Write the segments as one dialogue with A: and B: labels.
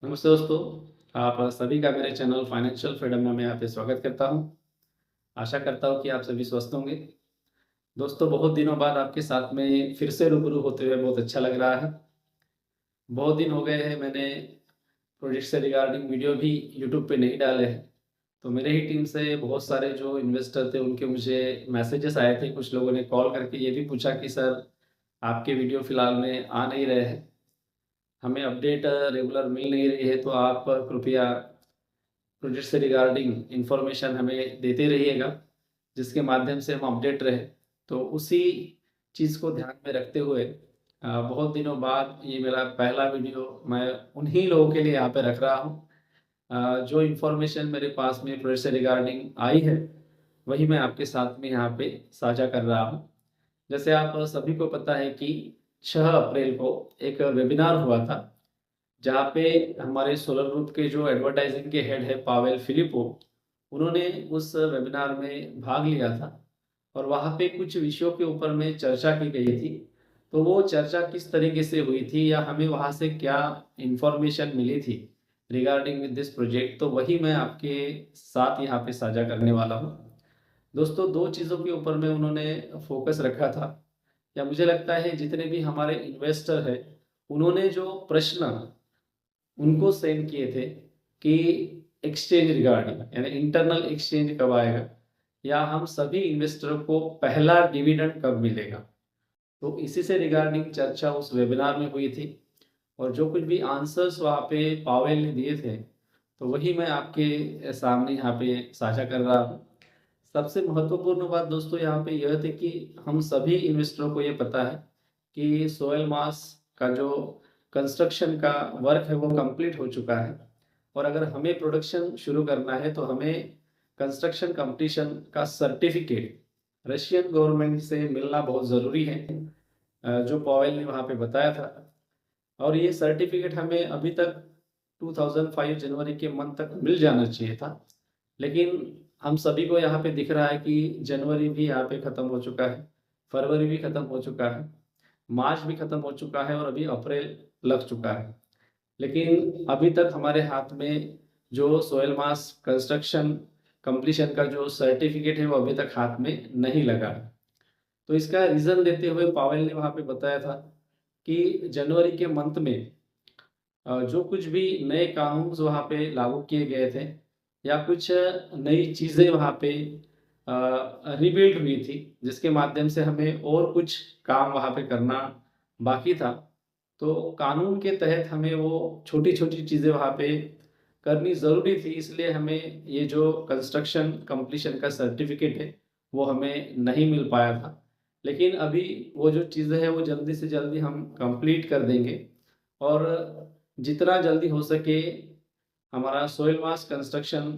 A: नमस्ते दोस्तों, आप सभी का मेरे चैनल फाइनेंशियल फ्रीडम में मैं यहाँ पे स्वागत करता हूँ। आशा करता हूँ कि आप सभी स्वस्थ होंगे। दोस्तों, बहुत दिनों बाद आपके साथ में फिर से रूबरू होते हुए बहुत अच्छा लग रहा है। बहुत दिन हो गए हैं, मैंने प्रोजेक्ट से रिगार्डिंग वीडियो भी यूट्यूब पे नहीं डाले हैं। तो मेरे ही टीम से बहुत सारे जो इन्वेस्टर थे उनके मुझे मैसेजेस आए थे। कुछ लोगों ने कॉल करके ये भी पूछा कि सर, आपके वीडियो फ़िलहाल में आ नहीं रहे हैं, हमें अपडेट रेगुलर मिल नहीं रही है, तो आप कृपया प्रोजेक्ट से रिगार्डिंग इन्फॉर्मेशन हमें देते रहिएगा, जिसके माध्यम से हम अपडेट रहे। तो उसी चीज़ को ध्यान में रखते हुए बहुत दिनों बाद ये मेरा पहला वीडियो मैं उन्हीं लोगों के लिए यहाँ पे रख रहा हूँ। जो इन्फॉर्मेशन मेरे पास में प्रोजेक्ट से रिगार्डिंग आई है, वही मैं आपके साथ में यहाँ पे साझा कर रहा हूँ। जैसे आप सभी को पता है कि 6 अप्रैल को एक वेबिनार हुआ था, जहाँ पे हमारे सोलर ग्रुप के जो एडवर्टाइजिंग के हेड है पावेल फिलिपो, उन्होंने उस वेबिनार में भाग लिया था और वहाँ पे कुछ विषयों के ऊपर में चर्चा की गई थी। तो वो चर्चा किस तरीके से हुई थी या हमें वहाँ से क्या इन्फॉर्मेशन मिली थी रिगार्डिंग विद दिस प्रोजेक्ट, तो वही मैं आपके साथ यहाँ पे साझा करने वाला हूँ। दोस्तों, 2 चीज़ों के ऊपर में उन्होंने फोकस रखा था, या मुझे लगता है जितने भी हमारे इन्वेस्टर हैं, उन्होंने जो प्रश्न उनको सेंड किए थे कि एक्सचेंज रिगार्डिंग यानी इंटरनल एक्सचेंज कब आएगा, या हम सभी इन्वेस्टरों को पहला डिविडेंड कब मिलेगा। तो इसी से रिगार्डिंग चर्चा उस वेबिनार में हुई थी और जो कुछ भी आंसर्स वहाँ पे पावेल ने दिए थे, तो वही मैं आपके सामने यहाँ पे साझा कर रहा हूँ। सबसे महत्वपूर्ण बात दोस्तों यहाँ पे यह थी कि हम सभी इन्वेस्टरों को ये पता है कि सोयल मास का जो कंस्ट्रक्शन का वर्क है वो कंप्लीट हो चुका है, और अगर हमें प्रोडक्शन शुरू करना है तो हमें कंस्ट्रक्शन कंप्लीशन का सर्टिफिकेट रशियन गवर्नमेंट से मिलना बहुत ज़रूरी है, जो पॉवेल ने वहाँ पे बताया था। और ये सर्टिफिकेट हमें अभी तक 2005 जनवरी के मंथ तक मिल जाना चाहिए था, लेकिन हम सभी को यहाँ पे दिख रहा है कि जनवरी भी यहाँ पे ख़त्म हो चुका है, फरवरी भी ख़त्म हो चुका है, मार्च भी ख़त्म हो चुका है और अभी अप्रैल लग चुका है। लेकिन अभी तक हमारे हाथ में जो सोयल मास कंस्ट्रक्शन कंप्लीशन का जो सर्टिफिकेट है वो अभी तक हाथ में नहीं लगा है। तो इसका रीज़न देते हुए पावेल ने वहाँ पे बताया था कि जनवरी के मंथ में जो कुछ भी नए कानून वहाँ पे लागू किए गए थे, या कुछ नई चीज़ें वहाँ पे रिबिल्ड हुई थी, जिसके माध्यम से हमें और कुछ काम वहाँ पे करना बाकी था। तो कानून के तहत हमें वो छोटी-छोटी चीज़ें वहाँ पे करनी ज़रूरी थी, इसलिए हमें ये जो कंस्ट्रक्शन कंप्लीशन का सर्टिफिकेट है, वो हमें नहीं मिल पाया था। लेकिन अभी वो जो चीज़ें हैं, वो जल्दी से जल्दी हम कंप्लीट कर देंगे, और जितना जल्दी हो सके हमारा सोइल मास कंस्ट्रक्शन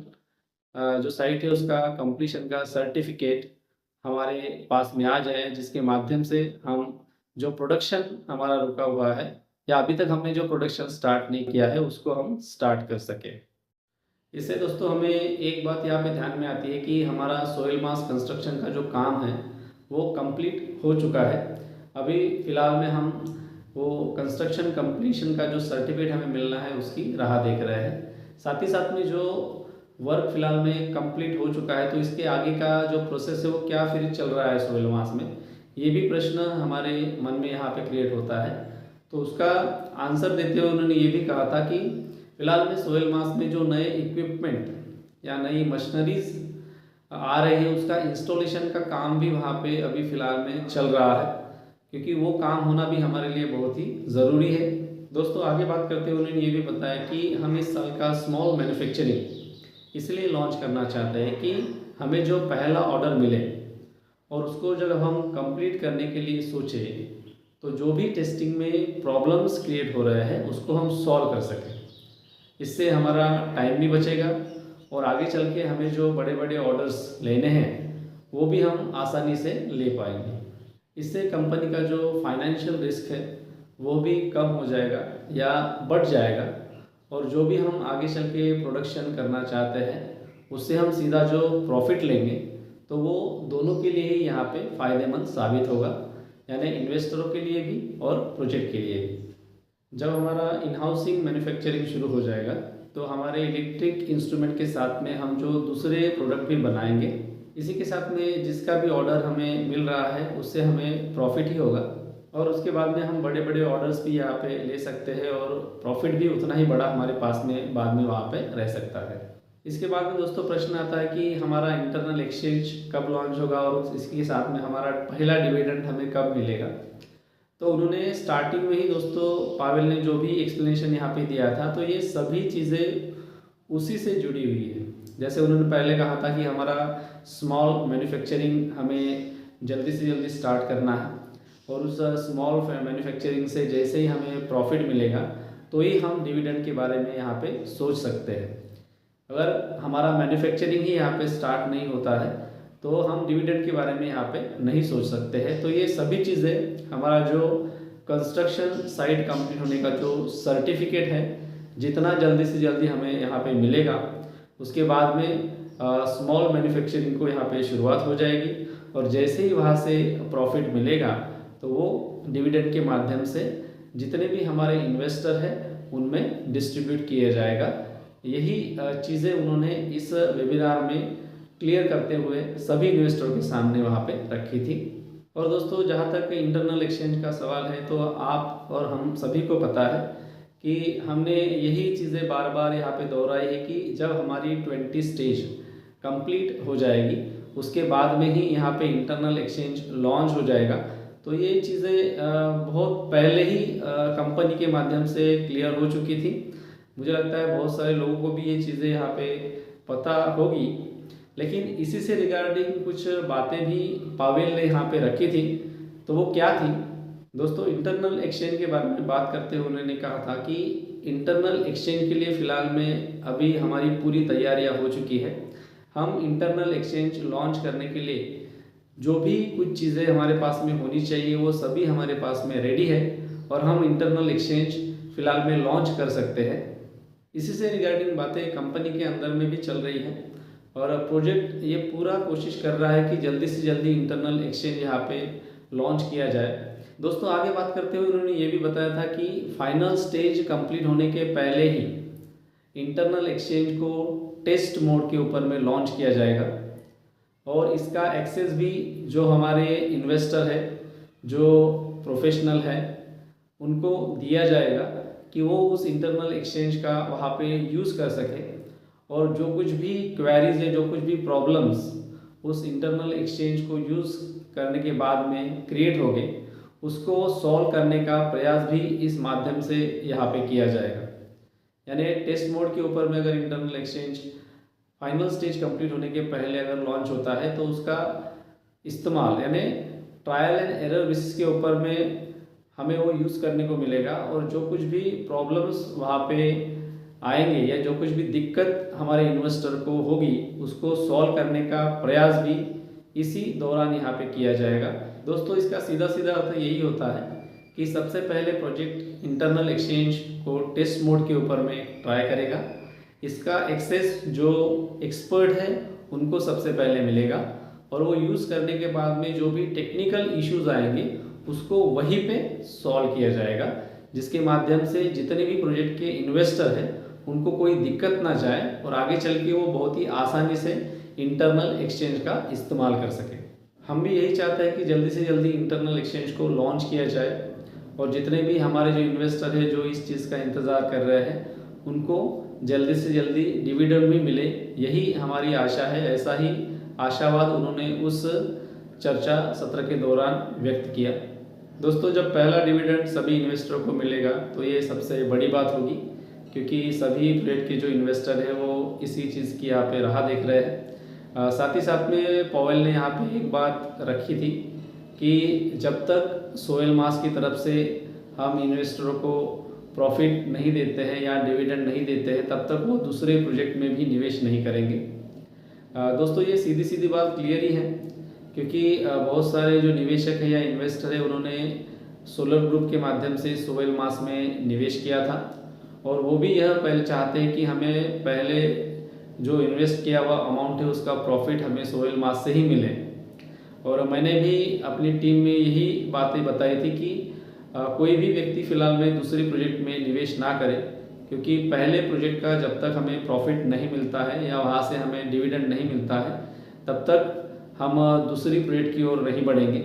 A: जो साइट है उसका कंप्लीशन का सर्टिफिकेट हमारे पास में आ जाए, जिसके माध्यम से हम जो प्रोडक्शन हमारा रुका हुआ है, या अभी तक हमने जो प्रोडक्शन स्टार्ट नहीं किया है, उसको हम स्टार्ट कर सकें। इससे दोस्तों हमें एक बात यहाँ पे ध्यान में आती है कि हमारा सोइल मास कंस्ट्रक्शन का जो काम है वो कंप्लीट हो चुका है। अभी फ़िलहाल में हम वो कंस्ट्रक्शन कंप्लीशन का जो सर्टिफिकेट हमें मिलना है उसकी राह देख रहे हैं। साथ ही साथ में जो वर्क फ़िलहाल में कंप्लीट हो चुका है, तो इसके आगे का जो प्रोसेस है वो क्या फिर चल रहा है सोइल मास में, ये भी प्रश्न हमारे मन में यहाँ पे क्रिएट होता है। तो उसका आंसर देते हुए उन्होंने ये भी कहा था कि फिलहाल में सोयल मास में जो नए इक्विपमेंट या नई मशीनरीज आ रही है, उसका इंस्टॉलेशन का काम भी वहाँ पे अभी फ़िलहाल में चल रहा है, क्योंकि वो काम होना भी हमारे लिए बहुत ही ज़रूरी है। दोस्तों, आगे बात करते हुए उन्होंने ये भी बताया कि हम इस साल का स्मॉल मैन्युफैक्चरिंग इसलिए लॉन्च करना चाहते हैं कि हमें जो पहला ऑर्डर मिले और उसको जब हम कंप्लीट करने के लिए सोचें, तो जो भी टेस्टिंग में प्रॉब्लम्स क्रिएट हो रहे हैं उसको हम सॉल्व कर सकें। इससे हमारा टाइम भी बचेगा और आगे चल के हमें जो बड़े बड़े ऑर्डर्स लेने हैं वो भी हम आसानी से ले पाएंगे। इससे कंपनी का जो फाइनेंशियल रिस्क है वो भी कम हो जाएगा या बढ़ जाएगा, और जो भी हम आगे चल के प्रोडक्शन करना चाहते हैं उससे हम सीधा जो प्रॉफिट लेंगे तो वो दोनों के लिए ही यहाँ पे फ़ायदेमंद साबित होगा, यानी इन्वेस्टरों के लिए भी और प्रोजेक्ट के लिए भी। जब हमारा इन हाउसिंग मैन्युफैक्चरिंग शुरू हो जाएगा तो हमारे इलेक्ट्रिक इंस्ट्रूमेंट के साथ में हम जो दूसरे प्रोडक्ट भी बनाएंगे, इसी के साथ में जिसका भी ऑर्डर हमें मिल रहा है उससे हमें प्रॉफिट ही होगा। और उसके बाद में हम बड़े बड़े ऑर्डर्स भी यहाँ पे ले सकते हैं और प्रॉफिट भी उतना ही बड़ा हमारे पास में बाद में वहाँ पे रह सकता है। इसके बाद में दोस्तों प्रश्न आता है कि हमारा इंटरनल एक्सचेंज कब लॉन्च होगा और इसके साथ में हमारा पहला डिविडेंड हमें कब मिलेगा। तो उन्होंने स्टार्टिंग में ही दोस्तों पावेल ने जो भी एक्सप्लेनेशन यहाँ पे दिया था, तो ये सभी चीज़ें उसी से जुड़ी हुई है। जैसे उन्होंने पहले कहा था कि हमारा स्मॉल मैन्युफैक्चरिंग हमें जल्दी से जल्दी स्टार्ट करना है और उस स्मॉल मैन्युफैक्चरिंग से जैसे ही हमें प्रॉफिट मिलेगा तो ही हम डिविडेंड के बारे में यहाँ पे सोच सकते हैं। अगर हमारा मैन्युफैक्चरिंग ही यहाँ पे स्टार्ट नहीं होता है तो हम डिविडेंड के बारे में यहाँ पे नहीं सोच सकते हैं। तो ये सभी चीज़ें हमारा जो कंस्ट्रक्शन साइट कंप्लीट होने का जो सर्टिफिकेट है, जितना जल्दी से जल्दी हमें यहाँ पे मिलेगा, उसके बाद में स्मॉल मैन्युफैक्चरिंग को यहाँ पे शुरुआत हो जाएगी और जैसे ही वहाँ से प्रॉफिट मिलेगा तो वो डिविडेंड के माध्यम से जितने भी हमारे इन्वेस्टर हैं उनमें डिस्ट्रीब्यूट किया जाएगा। यही चीज़ें उन्होंने इस वेबिनार में क्लियर करते हुए सभी इन्वेस्टरों के सामने वहाँ पे रखी थी। और दोस्तों जहाँ तक इंटरनल एक्सचेंज का सवाल है तो आप और हम सभी को पता है कि हमने यही चीज़ें बार बार यहाँ पे दोहराई है कि जब हमारी 20 स्टेज कंप्लीट हो जाएगी उसके बाद में ही यहाँ पे इंटरनल एक्सचेंज लॉन्च हो जाएगा। तो ये चीज़ें बहुत पहले ही कंपनी के माध्यम से क्लियर हो चुकी थी। मुझे लगता है बहुत सारे लोगों को भी ये चीज़ें यहाँ पे पता होगी, लेकिन इसी से रिगार्डिंग कुछ बातें भी पावेल ने यहाँ पे रखी थी। तो वो क्या थी दोस्तों, इंटरनल एक्सचेंज के बारे में बात करते हुए उन्होंने कहा था कि इंटरनल एक्सचेंज के लिए फ़िलहाल में अभी हमारी पूरी तैयारियाँ हो चुकी है। हम इंटरनल एक्सचेंज लॉन्च करने के लिए जो भी कुछ चीज़ें हमारे पास में होनी चाहिए वो सभी हमारे पास में रेडी है और हम इंटरनल एक्सचेंज फ़िलहाल में लॉन्च कर सकते हैं। इसी से रिगार्डिंग बातें कंपनी के अंदर में भी चल रही हैं और प्रोजेक्ट ये पूरा कोशिश कर रहा है कि जल्दी से जल्दी इंटरनल एक्सचेंज यहाँ पे लॉन्च किया जाए। दोस्तों आगे बात करते हुए उन्होंने ये भी बताया था कि फाइनल स्टेज कंप्लीट होने के पहले ही इंटरनल एक्सचेंज को टेस्ट मोड के ऊपर में लॉन्च किया जाएगा और इसका एक्सेस भी जो हमारे इन्वेस्टर है, जो प्रोफेशनल है, उनको दिया जाएगा कि वो उस इंटरनल एक्सचेंज का वहाँ पे यूज़ कर सके और जो कुछ भी क्वेरीज है, जो कुछ भी प्रॉब्लम्स उस इंटरनल एक्सचेंज को यूज़ करने के बाद में क्रिएट हो गए उसको सॉल्व करने का प्रयास भी इस माध्यम से यहाँ पे किया जाएगा। यानी टेस्ट मोड के ऊपर में अगर internal exchange final stage complete होने के पहले अगर लॉन्च होता है तो उसका इस्तेमाल यानी ट्रायल एंड एरर बेसिस के ऊपर में हमें वो यूज़ करने को मिलेगा और जो कुछ भी प्रॉब्लम्स वहाँ पे आएंगे या जो कुछ भी दिक्कत हमारे इन्वेस्टर को होगी उसको सॉल्व करने का प्रयास भी इसी दौरान यहाँ पे किया जाएगा। दोस्तों इसका सीधा सीधा अर्थ यही होता है कि सबसे पहले प्रोजेक्ट इंटरनल एक्सचेंज को टेस्ट मोड के ऊपर में ट्राई करेगा। इसका एक्सेस जो एक्सपर्ट है उनको सबसे पहले मिलेगा और वो यूज़ करने के बाद में जो भी टेक्निकल इश्यूज आएंगे उसको वहीं पे सॉल्व किया जाएगा, जिसके माध्यम से जितने भी प्रोजेक्ट के इन्वेस्टर हैं उनको कोई दिक्कत ना जाए और आगे चल के वो बहुत ही आसानी से इंटरनल एक्सचेंज का इस्तेमाल कर सके। हम भी यही चाहते हैं कि जल्दी से जल्दी इंटरनल एक्सचेंज को लॉन्च किया जाए और जितने भी हमारे जो इन्वेस्टर हैं जो इस चीज़ का इंतज़ार कर रहे हैं उनको जल्दी से जल्दी डिविडेंड भी मिले, यही हमारी आशा है। ऐसा ही आशावाद उन्होंने उस चर्चा सत्र के दौरान व्यक्त किया। दोस्तों जब पहला डिविडेंड सभी इन्वेस्टरों को मिलेगा तो ये सबसे बड़ी बात होगी, क्योंकि सभी प्रोजेक्ट के जो इन्वेस्टर है वो इसी चीज़ की यहाँ पे राह देख रहे हैं। साथ ही साथ में पॉवेल ने यहाँ पे एक बात रखी थी कि जब तक सोहेल मास की तरफ से हम इन्वेस्टरों को प्रॉफिट नहीं देते हैं या डिविडेंड नहीं देते हैं तब तक वो दूसरे प्रोजेक्ट में भी निवेश नहीं करेंगे। दोस्तों ये सीधी सीधी बात क्लियर ही है, क्योंकि बहुत सारे जो निवेशक हैं या इन्वेस्टर है उन्होंने सोलर ग्रुप के माध्यम से सोहेल मास में निवेश किया था और वो भी यह पहले चाहते हैं कि हमें पहले जो इन्वेस्ट किया हुआ अमाउंट है उसका प्रॉफिट हमें सोहेल मास से ही मिले। और मैंने भी अपनी टीम में यही बातें बताई थी कि कोई भी व्यक्ति फिलहाल में दूसरे प्रोजेक्ट में निवेश ना करे, क्योंकि पहले प्रोजेक्ट का जब तक हमें प्रॉफिट नहीं मिलता है या वहाँ से हमें डिविडेंड नहीं मिलता है तब तक हम दूसरी प्रोजेक्ट की ओर नहीं बढ़ेंगे।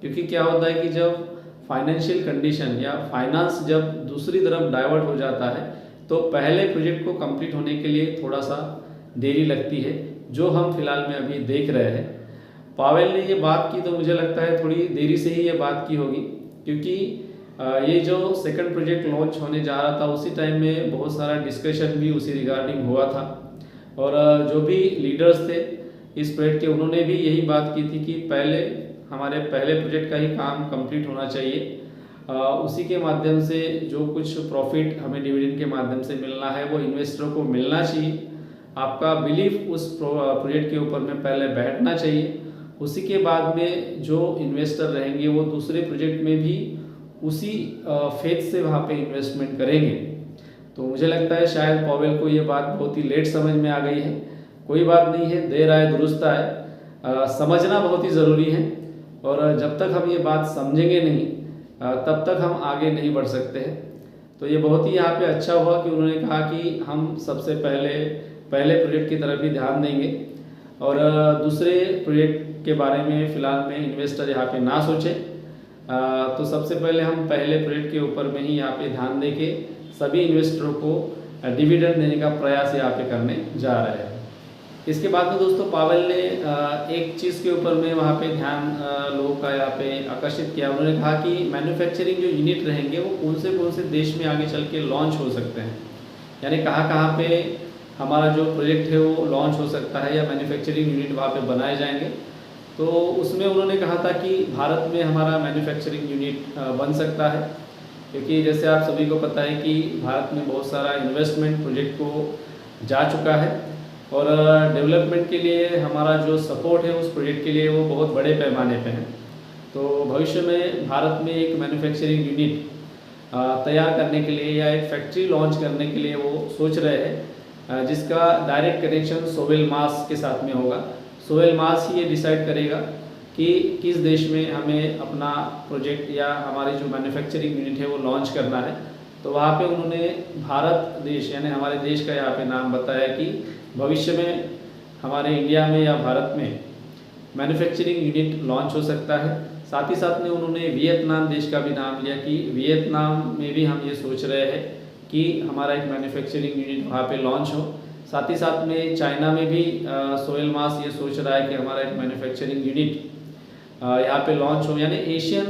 A: क्योंकि क्या होता है कि जब फाइनेंशियल कंडीशन या फाइनेंस जब दूसरी तरफ डाइवर्ट हो जाता है तो पहले प्रोजेक्ट को कंप्लीट होने के लिए थोड़ा सा देरी लगती है, जो हम फिलहाल में अभी देख रहे हैं। पावेल ने ये बात की तो मुझे लगता है थोड़ी देरी से ही ये बात की होगी, क्योंकि ये जो सेकंड प्रोजेक्ट लॉन्च होने जा रहा था उसी टाइम में बहुत सारा डिस्कशन भी उसी रिगार्डिंग हुआ था, और जो भी लीडर्स थे इस प्रोजेक्ट के उन्होंने भी यही बात की थी कि पहले हमारे पहले प्रोजेक्ट का ही काम कंप्लीट होना चाहिए, उसी के माध्यम से जो कुछ प्रॉफिट हमें डिविडेंड के माध्यम से मिलना है वो इन्वेस्टरों को मिलना चाहिए। आपका बिलीफ उस प्रोजेक्ट के ऊपर में पहले बैठना चाहिए, उसी के बाद में जो इन्वेस्टर रहेंगे वो दूसरे प्रोजेक्ट में भी उसी फेथ से वहाँ पे इन्वेस्टमेंट करेंगे। तो मुझे लगता है शायद पावेल को ये बात बहुत ही लेट समझ में आ गई है। कोई बात नहीं है, देर आए दुरुस्त आए, समझना बहुत ही ज़रूरी है, और जब तक हम ये बात समझेंगे नहीं तब तक हम आगे नहीं बढ़ सकते हैं। तो ये बहुत ही यहाँ पे अच्छा हुआ कि उन्होंने कहा कि हम सबसे पहले प्रोजेक्ट की तरफ ही ध्यान देंगे, और दूसरे प्रोजेक्ट के बारे में फ़िलहाल में इन्वेस्टर यहाँ पे ना सोचे। तो सबसे पहले हम पहले प्रोजेक्ट के ऊपर में ही यहाँ पे ध्यान देके सभी इन्वेस्टरों को डिविडेंड देने का प्रयास यहाँ पे करने जा रहे हैं। इसके बाद में दोस्तों पावेल ने एक चीज़ के ऊपर में वहाँ पे ध्यान लोगों का यहाँ पे आकर्षित किया। उन्होंने कहा कि मैन्युफैक्चरिंग जो यूनिट रहेंगे वो कौन से देश में आगे चल के लॉन्च हो सकते हैं, यानी कहाँ पे हमारा जो प्रोजेक्ट है वो लॉन्च हो सकता है या मैन्युफैक्चरिंग यूनिट वहाँ पे बनाए जाएंगे। तो उसमें उन्होंने कहा था कि भारत में हमारा मैन्युफैक्चरिंग यूनिट बन सकता है, क्योंकि जैसे आप सभी को पता है कि भारत में बहुत सारा इन्वेस्टमेंट प्रोजेक्ट को जा चुका है, और डेवलपमेंट के लिए हमारा जो सपोर्ट है उस प्रोजेक्ट के लिए वो बहुत बड़े पैमाने पे है। तो भविष्य में भारत में एक मैन्युफैक्चरिंग यूनिट तैयार करने के लिए या एक फैक्ट्री लॉन्च करने के लिए वो सोच रहे हैं, जिसका डायरेक्ट कनेक्शन सोवेल मास के साथ में होगा। सोवेल मास ही ये डिसाइड करेगा कि किस देश में हमें अपना प्रोजेक्ट या हमारी जो मैन्युफैक्चरिंग यूनिट है वो लॉन्च करना है। तो वहाँ पे उन्होंने भारत देश यानी हमारे देश का यहाँ पे नाम बताया कि भविष्य में हमारे इंडिया में या भारत में मैन्युफैक्चरिंग यूनिट लॉन्च हो सकता है। साथ ही साथ में उन्होंने वियतनाम देश का भी नाम लिया कि वियतनाम में भी हम ये सोच रहे हैं कि हमारा एक मैन्युफैक्चरिंग यूनिट वहाँ पे लॉन्च हो। साथ ही साथ में चाइना में भी सोहेल मास ये सोच रहा है कि हमारा एक मैन्युफैक्चरिंग यूनिट यहाँ पे लॉन्च हो, यानी एशियन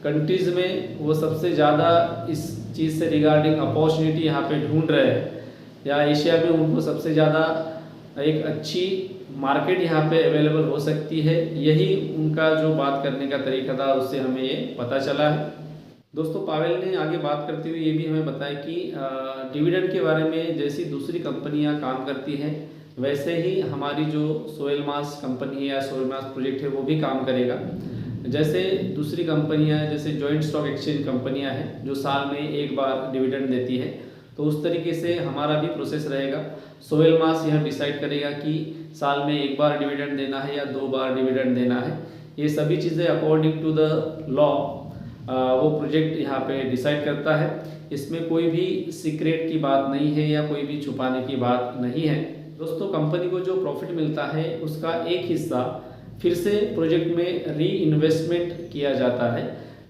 A: कंट्रीज़ में वो सबसे ज़्यादा इस चीज़ से रिगार्डिंग अपॉर्चुनिटी यहाँ पे ढूंढ रहे हैं, या एशिया में उनको सबसे ज़्यादा एक अच्छी मार्केट यहाँ पे अवेलेबल हो सकती है। यही उनका जो बात करने का तरीका था उससे हमें ये पता चला है। दोस्तों पावेल ने आगे बात करते हुए ये भी हमें बताया कि डिविडेंड के बारे में जैसी दूसरी कंपनियां काम करती हैं वैसे ही हमारी जो सोहेल मास कंपनी है या सोहेल मास प्रोजेक्ट है वो भी काम करेगा। जैसे दूसरी कंपनियां जैसे जॉइंट स्टॉक एक्सचेंज कंपनियां हैं जो साल में एक बार डिविडेंड देती है, तो उस तरीके से हमारा भी प्रोसेस रहेगा। सोहेल मास यह डिसाइड करेगा कि साल में एक बार डिविडेंड देना है या 2 बार डिविडेंड देना है। ये सभी चीज़ें अकॉर्डिंग टू द लॉ वो प्रोजेक्ट यहाँ पे डिसाइड करता है। इसमें कोई भी सीक्रेट की बात नहीं है या कोई भी छुपाने की बात नहीं है। दोस्तों कंपनी को जो प्रॉफिट मिलता है उसका एक हिस्सा फिर से प्रोजेक्ट में री इन्वेस्टमेंट किया जाता है,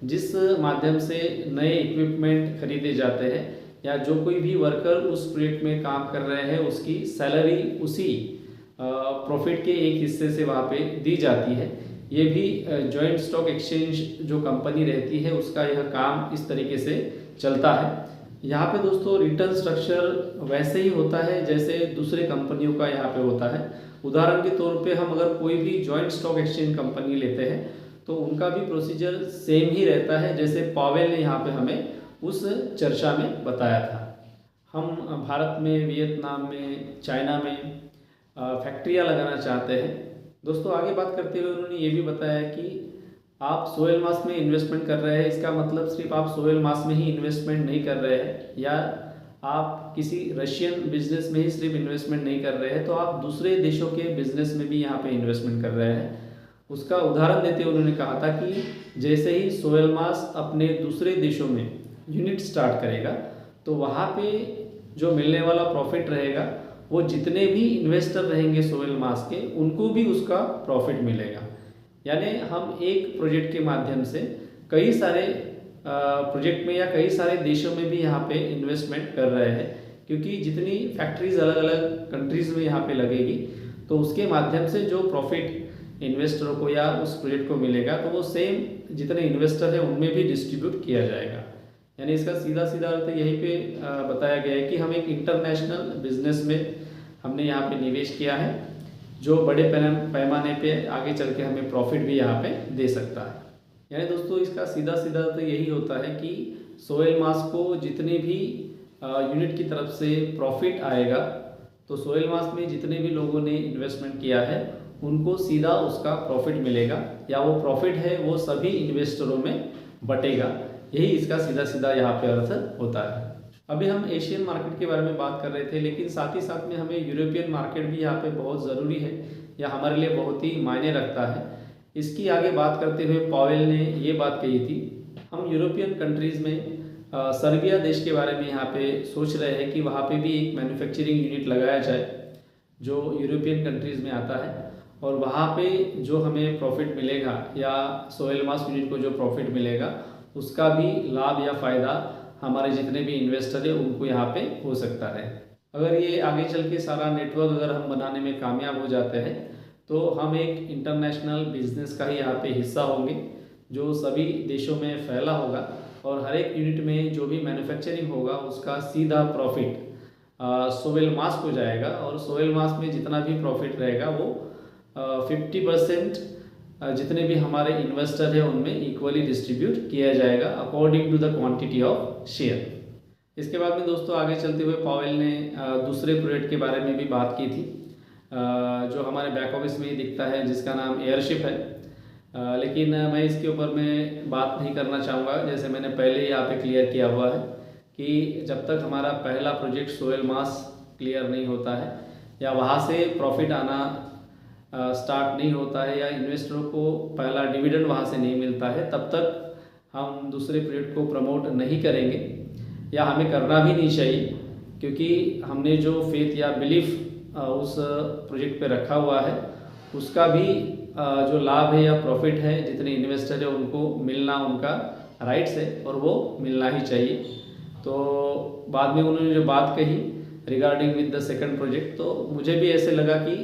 A: जिस माध्यम से नए इक्विपमेंट खरीदे जाते हैं या जो कोई भी वर्कर उस प्रोजेक्ट में काम कर रहे हैं उसकी सैलरी उसी प्रॉफिट के एक हिस्से से वहाँ पे दी जाती है। ये भी जॉइंट स्टॉक एक्सचेंज जो कंपनी रहती है उसका यह काम इस तरीके से चलता है। यहाँ पे दोस्तों रिटर्न स्ट्रक्चर वैसे ही होता है जैसे दूसरे कंपनियों का यहाँ पे होता है। उदाहरण के तौर पे हम अगर कोई भी जॉइंट स्टॉक एक्सचेंज कंपनी लेते हैं तो उनका भी प्रोसीजर सेम ही रहता है जैसे पावेल ने यहाँ पे हमें उस चर्चा में बताया था। हम भारत में, वियतनाम में, चाइना में फैक्ट्रियाँ लगाना चाहते हैं। दोस्तों आगे बात करते हुए उन्होंने ये भी बताया कि आप सोहेल मास में इन्वेस्टमेंट कर रहे हैं, इसका मतलब सिर्फ आप सोहेल मास में ही इन्वेस्टमेंट नहीं कर रहे हैं या आप किसी रशियन बिजनेस में ही सिर्फ इन्वेस्टमेंट नहीं कर रहे हैं, तो आप दूसरे देशों के बिजनेस में भी यहाँ पे इन्वेस्टमेंट कर रहे हैं। उसका उदाहरण देते हुए उन्होंने कहा था कि जैसे ही सोयल मास अपने दूसरे देशों में यूनिट स्टार्ट करेगा तो वहाँ पे जो मिलने वाला प्रॉफिट रहेगा वो जितने भी इन्वेस्टर रहेंगे सोयल मास के उनको भी उसका प्रॉफिट मिलेगा। यानी हम एक प्रोजेक्ट के माध्यम से कई सारे प्रोजेक्ट में या कई सारे देशों में भी यहाँ पे इन्वेस्टमेंट कर रहे हैं, क्योंकि जितनी फैक्ट्रीज अलग अलग कंट्रीज़ में यहाँ पे लगेगी तो उसके माध्यम से जो प्रॉफिट इन्वेस्टरों को या उस प्रोजेक्ट को मिलेगा तो वो सेम जितने इन्वेस्टर हैं उनमें भी डिस्ट्रीब्यूट किया जाएगा। यानी इसका सीधा सीधा अर्थ यहीं पे बताया गया है कि हम एक इंटरनेशनल बिजनेस में हमने यहाँ पे निवेश किया है जो बड़े पैमाने पे आगे चल के हमें प्रॉफिट भी यहाँ पे दे सकता है। यानी दोस्तों इसका सीधा सीधा तो यही होता है कि सोयल मास को जितने भी यूनिट की तरफ से प्रॉफिट आएगा तो सोयल मास में जितने भी लोगों ने इन्वेस्टमेंट किया है उनको सीधा उसका प्रॉफिट मिलेगा, या वो प्रॉफिट है वो सभी इन्वेस्टरों में बटेगा। यही इसका सीधा सीधा यहाँ पे अर्थ होता है। अभी हम एशियन मार्केट के बारे में बात कर रहे थे, लेकिन साथ ही साथ में हमें यूरोपियन मार्केट भी यहाँ पे बहुत ज़रूरी है या हमारे लिए बहुत ही मायने रखता है। इसकी आगे बात करते हुए पॉवेल ने ये बात कही थी, हम यूरोपियन कंट्रीज़ में सर्बिया देश के बारे में यहाँ पे सोच रहे हैं कि वहाँ पे भी एक मैन्युफैक्चरिंग यूनिट लगाया जाए जो यूरोपियन कंट्रीज़ में आता है, और वहाँ पे जो हमें प्रॉफिट मिलेगा या सोयल मास यूनिट को जो प्रॉफिट मिलेगा उसका भी लाभ या फ़ायदा हमारे जितने भी इन्वेस्टर हैं उनको यहाँ पे हो सकता है। अगर ये आगे चल के सारा नेटवर्क अगर हम बनाने में कामयाब हो जाते हैं तो हम एक इंटरनेशनल बिजनेस का ही यहाँ पे हिस्सा होंगे जो सभी देशों में फैला होगा, और हर एक यूनिट में जो भी मैन्युफैक्चरिंग होगा उसका सीधा प्रॉफिट सोयल मास को जाएगा, और सोयल मास में जितना भी प्रॉफिट रहेगा वो 50% जितने भी हमारे इन्वेस्टर हैं उनमें इक्वली डिस्ट्रीब्यूट किया जाएगा according to the quantity of share. इसके बाद में दोस्तों आगे चलते हुए पॉवेल ने दूसरे प्रोजेक्ट के बारे में भी बात की थी जो हमारे बैक ऑफिस में ही दिखता है जिसका नाम एयरशिप है, लेकिन मैं इसके ऊपर में बात नहीं करना चाहूँगा। जैसे मैंने पहले ही यहाँ पे क्लियर किया हुआ है कि जब तक हमारा पहला प्रोजेक्ट सोयल मास क्लियर नहीं होता है या वहाँ से प्रॉफिट आना स्टार्ट नहीं होता है या इन्वेस्टरों को पहला डिविडेंड वहाँ से नहीं मिलता है, तब तक हम दूसरे प्रोजेक्ट को प्रमोट नहीं करेंगे या हमें करना भी नहीं चाहिए, क्योंकि हमने जो फेथ या बिलीफ उस प्रोजेक्ट पे रखा हुआ है उसका भी जो लाभ है या प्रॉफिट है जितने इन्वेस्टर है उनको मिलना उनका राइट्स है और वो मिलना ही चाहिए। तो बाद में उन्होंने जो बात कही regarding with the second project, तो मुझे भी ऐसे लगा कि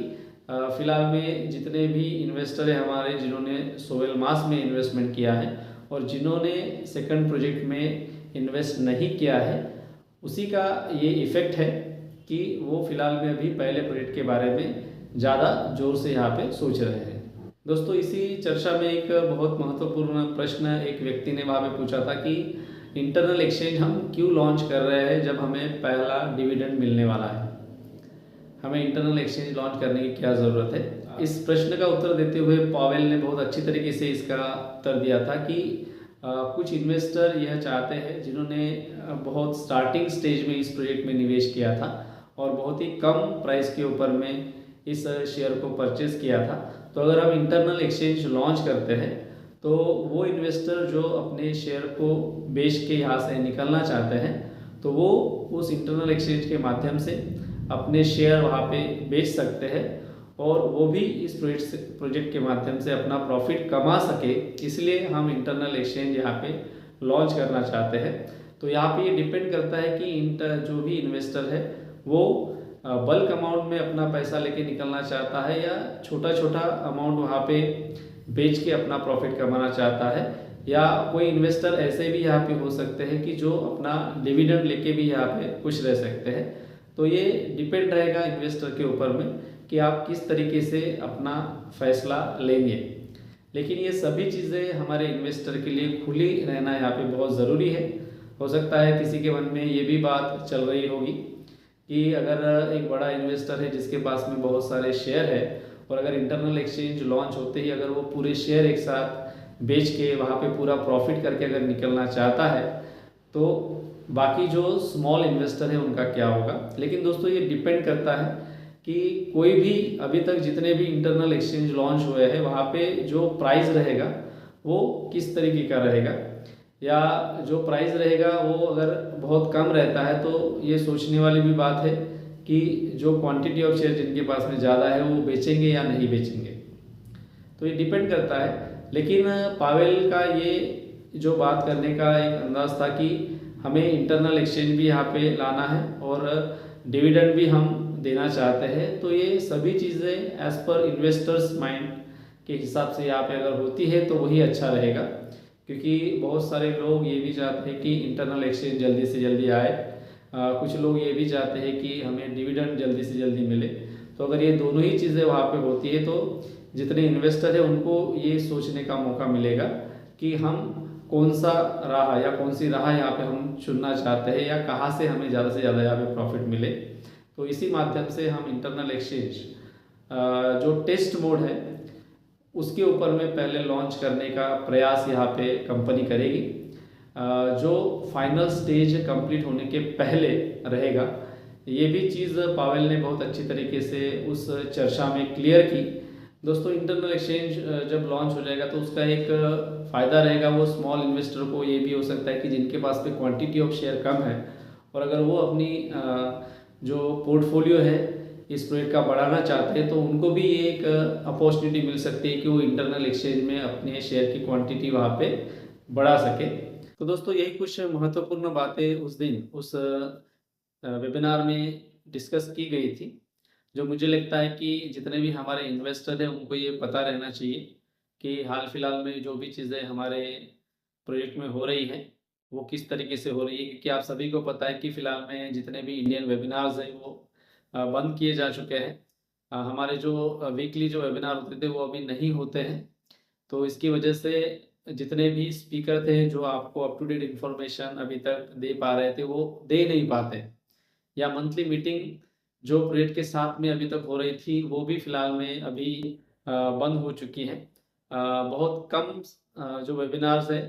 A: फ़िलहाल में जितने भी इन्वेस्टर हैं हमारे जिन्होंने सोयल मास में इन्वेस्टमेंट किया है और जिन्होंने सेकंड प्रोजेक्ट में इन्वेस्ट नहीं किया है उसी का ये इफ़ेक्ट है कि वो फ़िलहाल में अभी पहले प्रोजेक्ट के बारे में ज़्यादा जोर से यहाँ पे सोच रहे हैं। दोस्तों इसी चर्चा में एक बहुत महत्वपूर्ण प्रश्न एक व्यक्ति ने वहाँ पे पूछा था कि इंटरनल एक्सचेंज हम क्यों लॉन्च कर रहे हैं जब हमें पहला डिविडेंड मिलने वाला है, हमें इंटरनल एक्सचेंज लॉन्च करने की क्या ज़रूरत है। इस प्रश्न का उत्तर देते हुए पॉवेल ने बहुत अच्छी तरीके से इसका उत्तर दिया था कि कुछ इन्वेस्टर यह चाहते हैं जिन्होंने बहुत स्टार्टिंग स्टेज में इस प्रोजेक्ट में निवेश किया था और बहुत ही कम प्राइस के ऊपर में इस शेयर को परचेज किया था, तो अगर हम इंटरनल एक्सचेंज लॉन्च करते हैं तो वो इन्वेस्टर जो अपने शेयर को बेच के यहाँ से निकलना चाहते हैं तो वो उस इंटरनल एक्सचेंज के माध्यम से अपने शेयर वहाँ पे बेच सकते हैं और वो भी इस प्रोजेक्ट के माध्यम से अपना प्रॉफिट कमा सके, इसलिए हम इंटरनल एक्सचेंज यहाँ पे लॉन्च करना चाहते हैं। तो यहाँ पे ये डिपेंड करता है कि जो भी इन्वेस्टर है वो बल्क अमाउंट में अपना पैसा लेके निकलना चाहता है या छोटा छोटा अमाउंट वहाँ पे बेच के अपना प्रॉफिट कमाना चाहता है, या कोई इन्वेस्टर ऐसे भी यहाँ पे हो सकते हैं कि जो अपना डिविडेंड लेके भी यहाँ पे खुश रह सकते हैं। तो ये डिपेंड रहेगा इन्वेस्टर के ऊपर में कि आप किस तरीके से अपना फैसला लेंगे, लेकिन ये सभी चीज़ें हमारे इन्वेस्टर के लिए खुली रहना यहाँ पे बहुत ज़रूरी है। हो सकता है किसी के मन में ये भी बात चल रही होगी कि अगर एक बड़ा इन्वेस्टर है जिसके पास में बहुत सारे शेयर है और अगर इंटरनल एक्सचेंज लॉन्च होते ही अगर वो पूरे शेयर एक साथ बेच के वहाँ पे पूरा प्रॉफिट करके अगर निकलना चाहता है तो बाकी जो स्मॉल इन्वेस्टर है उनका क्या होगा। लेकिन दोस्तों ये डिपेंड करता है कि कोई भी अभी तक जितने भी इंटरनल एक्सचेंज लॉन्च हुए हैं वहाँ पे जो प्राइस रहेगा वो किस तरीके का रहेगा, या जो प्राइस रहेगा वो अगर बहुत कम रहता है तो ये सोचने वाली भी बात है कि जो क्वांटिटी ऑफ शेयर जिनके पास में ज़्यादा है वो बेचेंगे या नहीं बेचेंगे। तो ये डिपेंड करता है। लेकिन पावेल का ये जो बात करने का एक अंदाज था कि हमें इंटरनल एक्सचेंज भी यहाँ पे लाना है और डिविडेंड भी हम देना चाहते हैं। तो ये सभी चीज़ें एज पर इन्वेस्टर्स माइंड के हिसाब से यहाँ पे अगर होती है तो वही अच्छा रहेगा, क्योंकि बहुत सारे लोग ये भी चाहते हैं कि इंटरनल एक्सचेंज जल्दी से जल्दी आए, कुछ लोग ये भी चाहते हैं कि हमें डिविडेंड जल्दी से जल्दी मिले। तो अगर ये दोनों ही चीज़ें वहाँ पे होती है तो जितने इन्वेस्टर है उनको ये सोचने का मौका मिलेगा कि हम कौन सा राह या कौन सी राह यहाँ पे हम चुनना चाहते हैं या कहाँ से हमें ज़्यादा से ज़्यादा यहाँ पे प्रॉफिट मिले। तो इसी माध्यम से हम इंटरनल एक्सचेंज जो टेस्ट मोड है उसके ऊपर में पहले लॉन्च करने का प्रयास यहाँ पे कंपनी करेगी। जो फाइनल स्टेज कंप्लीट होने के पहले रहेगा, ये भी चीज़ पावेल ने बहुत अच्छी तरीके से उस चर्चा में क्लियर की। दोस्तों, इंटरनल एक्सचेंज जब लॉन्च हो जाएगा तो उसका एक फ़ायदा रहेगा वो स्मॉल इन्वेस्टर को ये भी हो सकता है कि जिनके पास में क्वांटिटी ऑफ शेयर कम है और अगर वो अपनी जो पोर्टफोलियो है इस प्रोजेक्ट का बढ़ाना चाहते हैं तो उनको भी ये एक अपॉर्चुनिटी मिल सकती है कि वो इंटरनल एक्सचेंज में अपने शेयर की क्वांटिटी वहाँ पे बढ़ा सके। तो दोस्तों, यही कुछ महत्वपूर्ण बातें उस दिन उस वेबिनार में डिस्कस की गई थी, जो मुझे लगता है कि जितने भी हमारे इन्वेस्टर हैं उनको ये पता रहना चाहिए कि हाल फिलहाल में जो भी चीज़ें हमारे प्रोजेक्ट में हो रही हैं वो किस तरीके से हो रही है। क्योंकि आप सभी को पता है कि फ़िलहाल में जितने भी इंडियन वेबिनार्स हैं वो बंद किए जा चुके हैं। हमारे जो वीकली जो वेबिनार होते थे वो अभी नहीं होते हैं। तो इसकी वजह से जितने भी स्पीकर थे जो आपको अप टू डेट इन्फॉर्मेशन अभी तक दे पा रहे थे वो दे नहीं पाते, या मंथली मीटिंग जो प्रोजेक्ट के साथ में अभी तक हो रही थी वो भी फ़िलहाल में अभी बंद हो चुकी हैं। बहुत कम जो वेबिनार्स है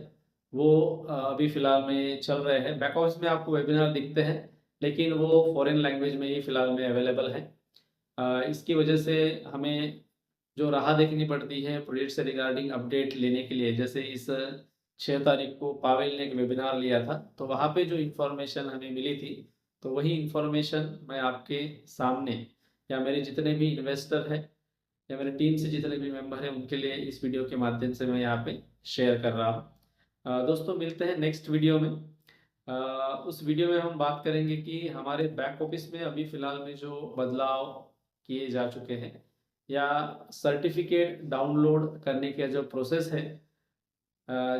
A: वो अभी फ़िलहाल में चल रहे हैं। बैक ऑफिस में आपको वेबिनार दिखते हैं लेकिन वो फॉरेन लैंग्वेज में ही फ़िलहाल में अवेलेबल है। इसकी वजह से हमें जो राह देखनी पड़ती है प्रोजेक्ट से रिगार्डिंग अपडेट लेने के लिए। जैसे इस 6 तारीख को पावेल ने एक वेबिनार लिया था तो वहाँ पे जो इन्फॉर्मेशन हमें मिली थी तो वही इन्फॉर्मेशन मैं आपके सामने या मेरे जितने भी इन्वेस्टर हैं या मेरे टीम से जितने भी मेंबर हैं उनके लिए इस वीडियो के माध्यम से मैं यहाँ पे शेयर कर रहा हूँ। दोस्तों, मिलते हैं नेक्स्ट वीडियो में। उस वीडियो में हम बात करेंगे कि हमारे बैक ऑफिस में अभी फ़िलहाल में जो बदलाव किए जा चुके हैं या सर्टिफिकेट डाउनलोड करने का जो प्रोसेस है,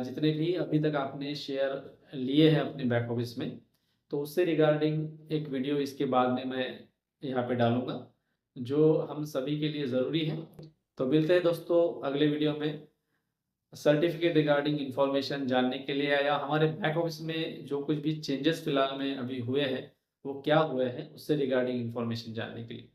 A: जितने भी अभी तक आपने शेयर लिए हैं अपने बैक ऑफिस में, तो उससे रिगार्डिंग एक वीडियो इसके बाद में मैं यहाँ पे डालूँगा जो हम सभी के लिए ज़रूरी है। तो मिलते हैं दोस्तों अगले वीडियो में सर्टिफिकेट रिगार्डिंग इन्फॉर्मेशन जानने के लिए, या हमारे बैक ऑफिस में जो कुछ भी चेंजेस फ़िलहाल में अभी हुए हैं वो क्या हुए हैं उससे रिगार्डिंग इन्फॉर्मेशन जानने के लिए।